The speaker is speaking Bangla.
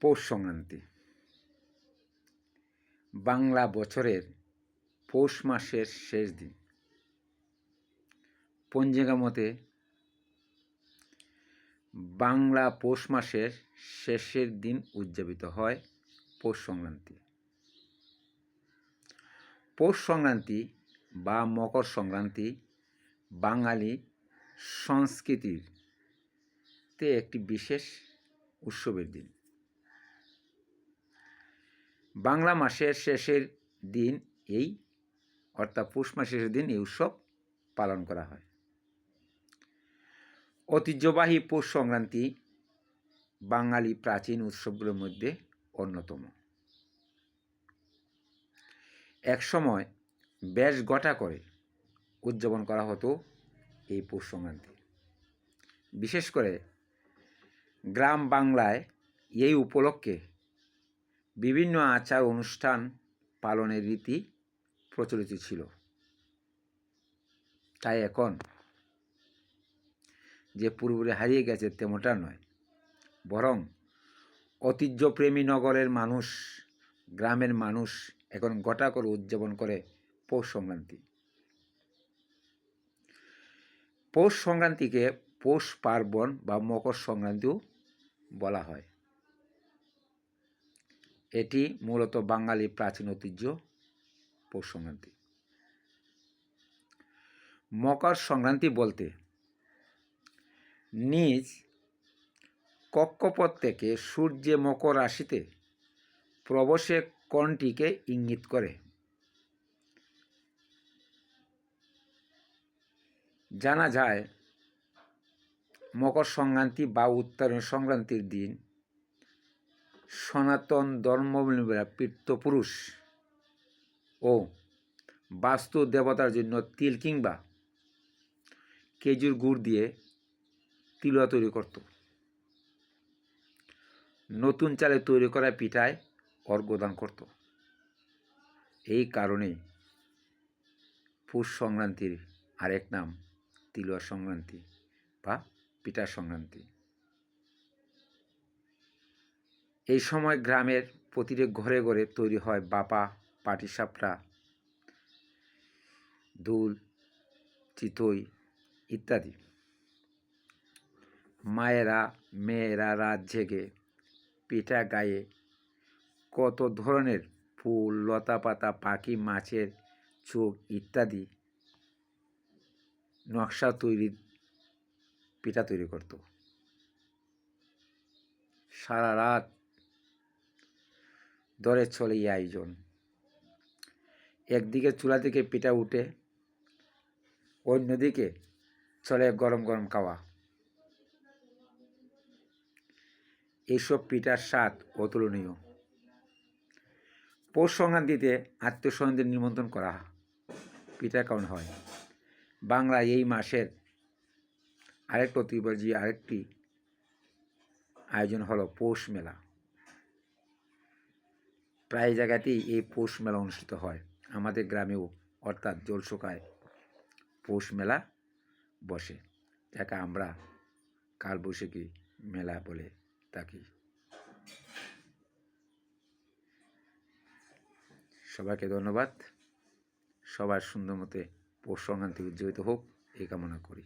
পৌষ সংক্রান্তি বাংলা বছরের পৌষ মাসের শেষ দিন। পঞ্জিকা মতে বাংলা পৌষ মাসের শেষের দিন উদযাপিত হয় পৌষ সংক্রান্তি। পৌষ সংক্রান্তি বা মকর সংক্রান্তি বাঙালি সংস্কৃতিতে একটি বিশেষ উৎসবের দিন। বাংলা মাসের শেষের দিন অর্থাৎ পৌষ মাসের শেষের দিন এই উৎসব পালন করা হয়। ঐতিহ্যবাহী পৌষ সংক্রান্তি বাঙালি প্রাচীন উৎসবগুলোর মধ্যে অন্যতম। একসময় বেশ গোটা করে উদযাপন করা হতো এই পৌষ সংক্রান্তি। বিশেষ করে গ্রাম বাংলায় এই উপলক্ষে বিভিন্ন আচার অনুষ্ঠান পালনের রীতি প্রচলিত ছিল। তাই এখন যে পুরোপুরি হারিয়ে গেছে তেমনটা নয়, বরং ঐতিহ্যপ্রেমী নগরের মানুষ, গ্রামের মানুষ এখন গোটা করে উদযাপন করে পৌষ সংক্রান্তি। পৌষ সংক্রান্তিকে পৌষ পার্বণ বা মকর সংক্রান্তিও বলা হয়। এটি মূলত বাঙালি প্রাচীন ঐতিহ্য পৌষ সংক্রান্তি। মকর সংক্রান্তি বলতে নিজ কক্ষপথ থেকে সূর্যে মকর রাশিতে প্রবেশের কোণটিকে ইঙ্গিত করে। জানা যায় মকর সংক্রান্তি বা উত্তরায়ণ সংক্রান্তির দিন সনাতন ধর্মাবলম্বীরা পিতৃপুরুষ ও বাস্তু দেবতার জন্য তিল কিংবা খেজুর গুড় দিয়ে তিলুয়া তৈরি করত। নতুন চালে তৈরি করা পিঠায় অর্ঘ্যদান করত। এই কারণে পৌষ সংক্রান্তির আরেক নাম তিলুয়া সংক্রান্তি বা পিঠা সংক্রান্তি। এই সময় গ্রামের প্রতিটি ঘরে ঘরে তৈরি হয় বাপা, পাটিসাপটা, দুল, চিতই ইত্যাদি। মায়েরা মেয়েরা রাত জেগে পিঠা গায়ে কত ধরনের ফুল, লতা পাতা, পাখি, মাছের চোখ ইত্যাদি নকশা তৈরি পিঠা তৈরি করত। সারা রাত ধরে চলে এই আয়োজন। একদিকে চুলা থেকে পিঠা উঠে, অন্যদিকে চলে গরম গরম খাওয়া। এইসব পিঠার স্বাদ অতুলনীয়। পৌষ সংক্রান্তিতে আত্মীয় স্বজনদের নিমন্ত্রণ করা পিঠা খাওয়ানো হয়। বাংলায় এই মাসের আরেকটি আয়োজন হলো পৌষ মেলা। প্রায় জায়গাতেই এই পৌষ মেলা অনুষ্ঠিত হয়। আমাদের গ্রামেও অর্থাৎ জলশুকায় পৌষ মেলা বসে, যাকে আমরা কালবৈশাখী মেলা বলে থাকি। সবাইকে ধন্যবাদ। সবার সুন্দর মতে পৌষ সংক্রান্তি উদযাপিত হোক এই কামনা করি।